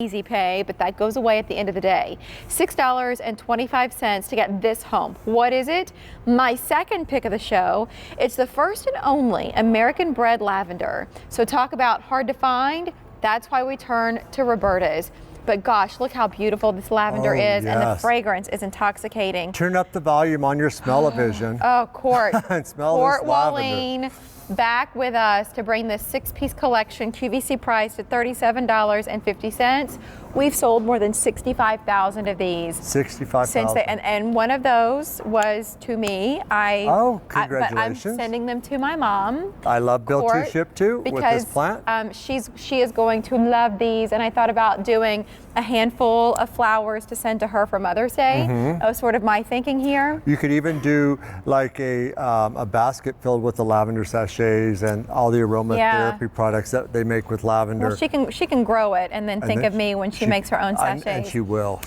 easy pay, but that goes away at the end of the day. $6.25 to get this home. What is it? My second pick of the show. It's the first and only American bred lavender. So talk about hard to find. That's why we turn to Roberta's. But gosh, look how beautiful this lavender is, and the fragrance is intoxicating. Turn up the volume on your smell-o-vision. Oh, Court. And smell Court this lavender. Walline back with us to bring this 6-piece collection, QVC priced at $37.50. We've sold more than 65,000 of these. 65,000. And one of those was to me. Oh, congratulations. But I'm sending them to my mom. I love Built to Ship too with this plant. She is going to love these, and I thought about doing a handful of flowers to send to her for Mother's Day. That was sort of my thinking here. You could even do like a basket filled with the lavender sachets and all the aromatherapy products that they make with lavender. Well, she can grow it and then think of me when she makes her own sachets. And she will.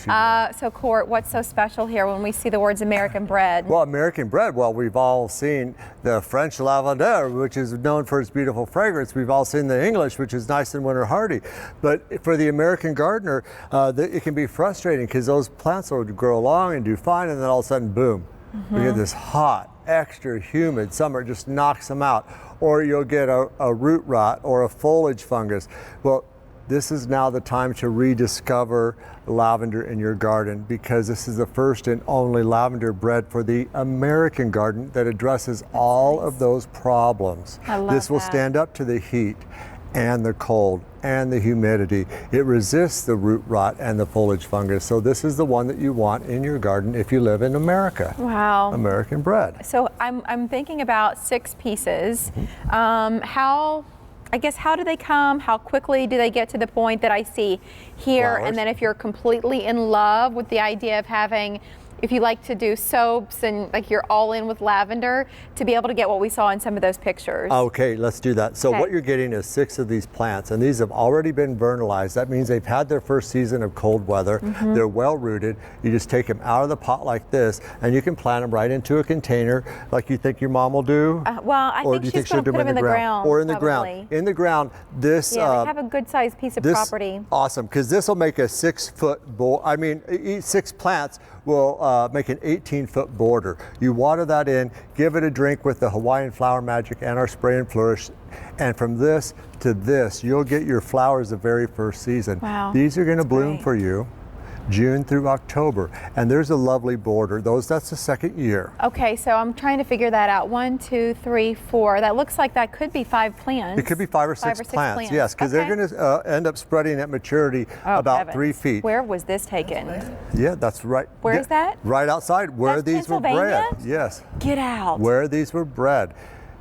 So Court, what's so special here when we see the words American bred? Well, American bred, well, we've all seen the French Lavender, which is known for its beautiful fragrance. We've all seen the English, which is nice and winter hardy. But for the American gardener, it can be frustrating because those plants will grow along and do fine, and then all of a sudden, boom, we get this hot, extra humid summer, just knocks them out. Or you'll get a root rot or a foliage fungus. Well, this is now the time to rediscover lavender in your garden, because this is the first and only lavender bred for the American garden that addresses all of those problems. I love this will that. stand up to the heat and the cold and the humidity. It resists the root rot and the foliage fungus. So this is the one that you want in your garden if you live in America. Wow. American bred. So I'm thinking about 6 pieces. How do they come? How quickly do they get to the point that I see here? Flowers. And then if you're completely in love with the idea of having, if you like to do soaps and like you're all in with lavender, to be able to get what we saw in some of those pictures. Okay, let's do that. So what you're getting is 6 of these plants, and these have already been vernalized. That means they've had their first season of cold weather. They're well rooted. You just take them out of the pot like this, and you can plant them right into a container like you think your mom will do. Well, I think she's going to put them in the ground. Or in the probably. ground. In the ground, this... Yeah, they have a good sized piece of property. Awesome, because this will make a 6-foot bowl. I mean, 6 plants will make an 18-foot border. You water that in, give it a drink with the Hawaiian Flower Magic and our Spray and Flourish, and from this to this, you'll get your flowers the very first season. Wow. These are going to bloom great. for you June through October, and there's a lovely border. That's the second year. Okay, so I'm trying to figure that out. 1, 2, 3, 4. That looks like that could be 5 plants. It could be 5 or 6 plants. Yes, because they're going to end up spreading at maturity about heavens. 3 feet. Where was this taken? Yeah, that's right. Where is that? Right outside where That's these were bred. Pennsylvania? Yes. Get out. Where these were bred,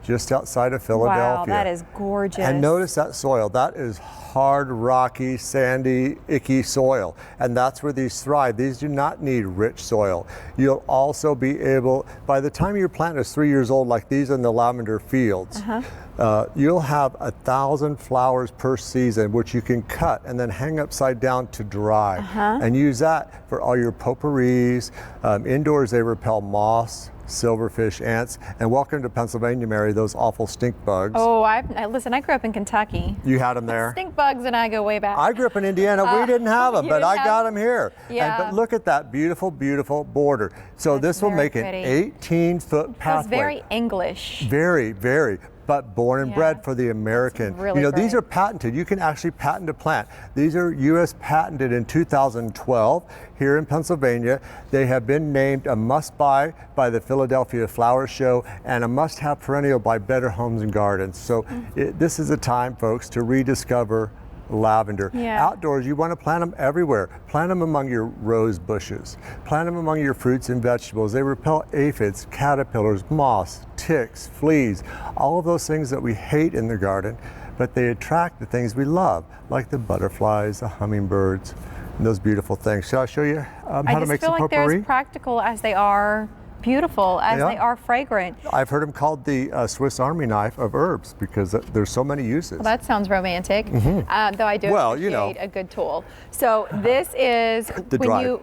just outside of Philadelphia. Wow, that is gorgeous. And notice that soil. That is hard, rocky, sandy, icky soil. And that's where these thrive. These do not need rich soil. You'll also be able, by the time your plant is 3 years old, like these in the lavender fields, you'll have 1,000 flowers per season, which you can cut and then hang upside down to dry. And use that for all your potpourris. Indoors, they repel moths, silverfish, ants, and welcome to Pennsylvania, Mary, those awful stink bugs. Oh, listen, I grew up in Kentucky. You had them there? Stink bugs and I go way back. I grew up in Indiana. We didn't have them, but I got them here. Yeah. But look at that beautiful, beautiful border. So this will make an 18-foot pathway. It's very English. Very, very. But born and bred for the American. Really these are patented. You can actually patent a plant. These are U.S. patented in 2012 here in Pennsylvania. They have been named a must-buy by the Philadelphia Flower Show and a must-have perennial by Better Homes and Gardens. So this is a time, folks, to rediscover lavender. Outdoors, you want to plant them everywhere. Plant them among your rose bushes. Plant them among your fruits and vegetables. They repel aphids, caterpillars, moths, ticks, fleas, all of those things that we hate in the garden, but they attract the things we love, like the butterflies, the hummingbirds, and those beautiful things. Shall I show you how to make some potpourri? I just feel like they're as practical as they are beautiful, as they are fragrant. I've heard them called the Swiss Army knife of herbs because there's so many uses. Well, that sounds romantic, though I do appreciate a good tool. So this is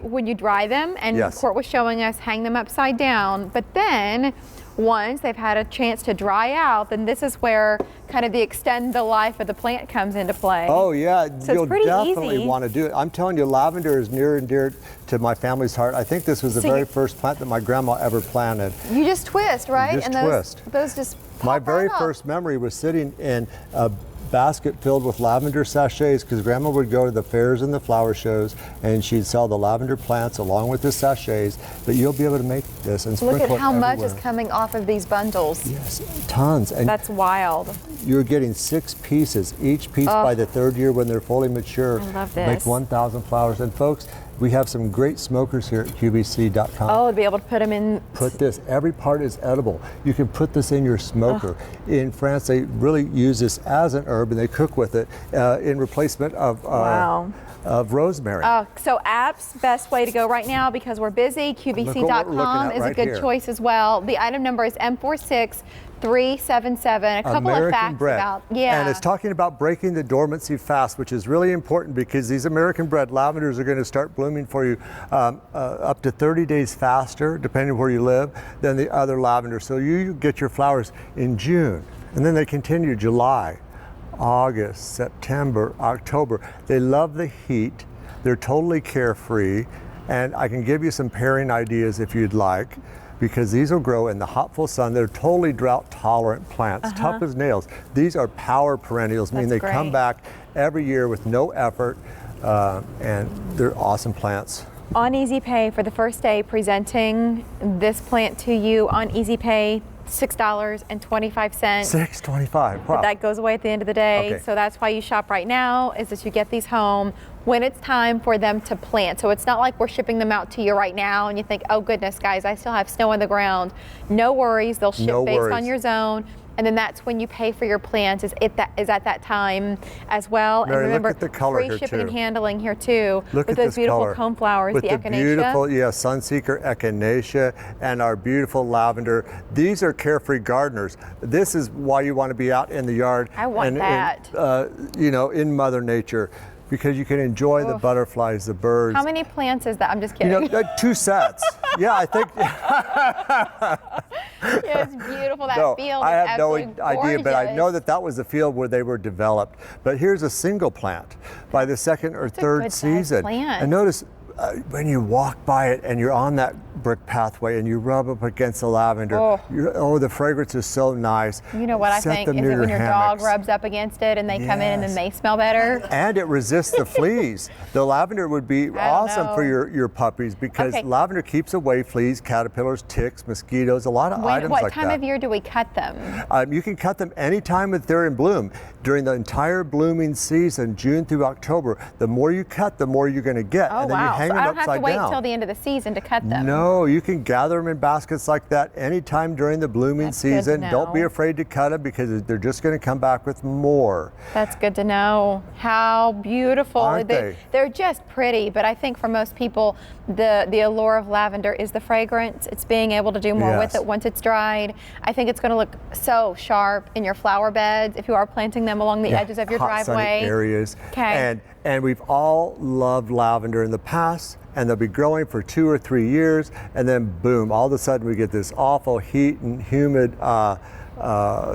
when you dry them, and Court was showing us hang them upside down, but then Once they've had a chance to dry out, then this is where kind of the extend the life of the plant comes into play. Oh yeah, So you'll it's pretty definitely easy. want to do it. I'm telling you, lavender is near and dear to my family's heart. I think this was the So very you- first plant that my grandma ever planted. You just twist, right? just and twist. those just My pop very right up. first memory was sitting in a basket filled with lavender sachets, because grandma would go to the fairs and the flower shows and she'd sell the lavender plants along with the sachets. But you'll be able to make this and Look sprinkle at how it much is everywhere. coming off of these bundles. Yes, tons. And That's wild. you're getting 6 pieces. Each piece by the 3rd year when they're fully mature I love make this. 1,000 flowers. And folks, we have some great smokers here at QVC.com. Oh, to be able to put them in. Put this, every part is edible. You can put this in your smoker. In France, they really use this as an herb and they cook with it in replacement of, Wow. of rosemary. So apps, best way to go right now because we're busy. Look what we're looking QVC.com at is a right good here. choice as well. The item number is M46377. A couple American of facts Bred. about, yeah. And it's talking about breaking the dormancy fast, which is really important because these American Bred lavenders are going to start blooming for you up to 30 days faster, depending on where you live, than the other lavender. So you get your flowers in June, and then they continue July, August, September, October. They love the heat. They're totally carefree. And I can give you some pairing ideas if you'd like, because these will grow in the hot, full sun. They're totally drought tolerant plants, tough as nails. These are power perennials, meaning they That's come great. back every year with no effort, and they're awesome plants. On Easy Pay for the first day presenting this plant to you on Easy Pay, $6.25. $6.25. Wow. But that goes away at the end of the day. Okay. So that's why you shop right now, is that you get these home when it's time for them to plant. So it's not like we're shipping them out to you right now and you think, oh goodness, guys, I still have snow on the ground. No worries, they'll ship No based on worries. your zone. And then that's when you pay for your plants is at that time as well. Mary, and remember, look at the color free here, shipping and too. handling here too. Look with at those this beautiful color. comb flowers, With the the echinacea. beautiful, Sunseeker echinacea and our beautiful lavender. These are carefree gardeners. This is why you want to be out in the yard. I want that. In Mother Nature, because you can enjoy the butterflies, the birds. How many plants is that? I'm just kidding. 2 sets. Yeah, I think. Yeah, it's beautiful. That No, field I is have no absolutely idea, but I know gorgeous. that that was the field where they were developed. But here's a single plant by the 2nd or a 3rd good-sized season. plant. And notice when you walk by it and you're on that brick pathway and you rub up against the lavender, the fragrance is so nice. You know what I Set think them is near it when your dog hammocks. rubs up against it and they come in and then Yes. they smell better? And it resists the fleas. The lavender would be awesome for your puppies because Okay. lavender keeps away fleas, caterpillars, ticks, mosquitoes, a lot of items What like time that. of year do we cut them? You can cut them anytime that they're in bloom. During the entire blooming season, June through October, the more you cut, the more you're going to get. Oh and then wow! you hang So them I don't have to upside wait down. till the end of the season to cut them. No, you can gather them in baskets like that anytime during the blooming That's good to season. Don't be know. afraid to cut them because they're just going to come back with more. That's good to know. How beautiful. Aren't they? They're just pretty, but I think for most people, the allure of lavender is the fragrance. It's being able to do more with Yes. it once it's dried. I think it's going to look so sharp in your flower beds if you are planting them along the edges of your hot, sunny driveway. areas. Okay. And we've all loved lavender in the past, and they'll be growing for 2 or 3 years, and then boom, all of a sudden we get this awful heat and humid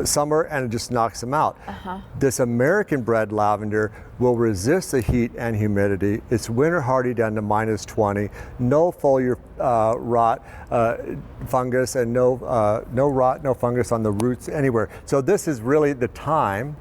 summer, and it just knocks them out. This American Bred lavender will resist the heat and humidity. It's winter hardy down to -20, no foliar rot, fungus, and no rot, no fungus on the roots anywhere. So this is really the time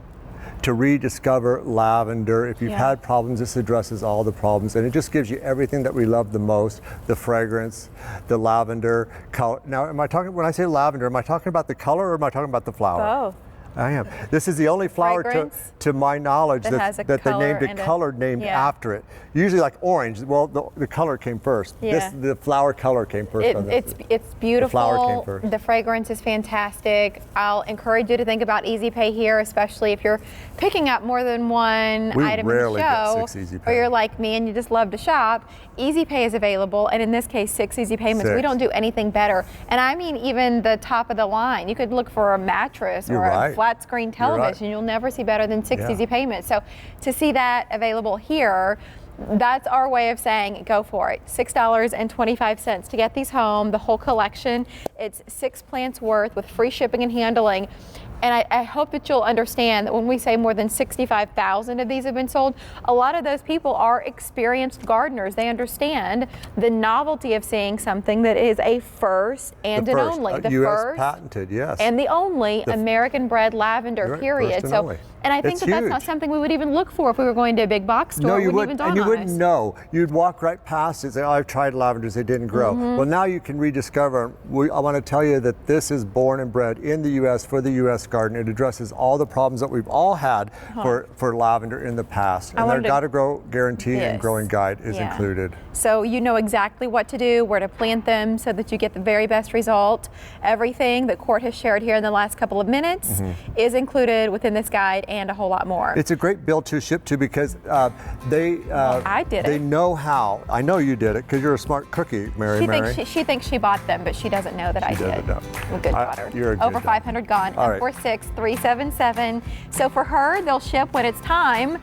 to rediscover lavender. If you've had problems, this addresses all the problems, and it just gives you everything that we love the most: the fragrance, the lavender color. Now, when I say lavender, am I talking about the color or am I talking about the flower? Both. I am. This is the only flower Fragrance to my knowledge that has a that they color named and a a- color named yeah. after it. Usually like orange, well, the color came first. Yeah. The flower color came first. on this. It's beautiful. flower came first. The fragrance is fantastic. I'll encourage you to think about Easy Pay here, especially if you're picking up more than one We item in the rarely get show, 6 Easy or Pay. you're like me and you just love to shop. Easy Pay is available, and in this case, 6 easy payments. We 6. don't do anything better. And I mean, even the top of the line. You could look for a mattress You're or a right. flat screen You're right. television. You'll never see better than 6 Yeah. easy payments. So to see that available here, That's our way of saying go for it. $6.25 to get these home, the whole collection. It's 6 plants worth with free shipping and handling. And I hope that you'll understand that when we say more than 65,000 of these have been sold, a lot of those people are experienced gardeners. They understand the novelty of seeing something that is a first and an only. The US first patented, yes. and the only American bred lavender, period. First and only. And I think It's that that's not huge. something we would even look for if we were going to a big box store. No, It you wouldn't wouldn't, even dawn and you on wouldn't us. know. You'd walk right past it and say, oh, I've tried lavenders, they didn't grow. Well, now you can rediscover. I want to tell you that this is born and bred in the U.S. for the U.S. garden. It addresses all the problems that we've all had for lavender in the past. And their Got to Grow guarantee and growing guide is included. So you know exactly what to do, where to plant them so that you get the very best result. Everything that Court has shared here in the last couple of minutes is included within this guide and a whole lot more. It's a great bill to ship to because I did they it. know how. I know you did it because you're a smart cookie, Mary. She thinks she bought them, but she doesn't know that I did. doesn't know. I'm a good daughter. You're a good Over daughter. 500 gone. All right. 46377. So for her, they'll ship when it's time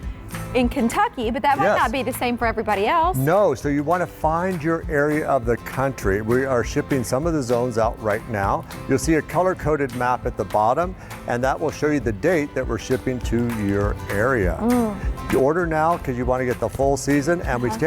in Kentucky, but that might not be the same for everybody else. No, so you want to find your area of the country. We are shipping some of the zones out right now. You'll see a color-coded map at the bottom, and that will show you the date that we're shipping to your area. You order now because you want to get the full season, and we stand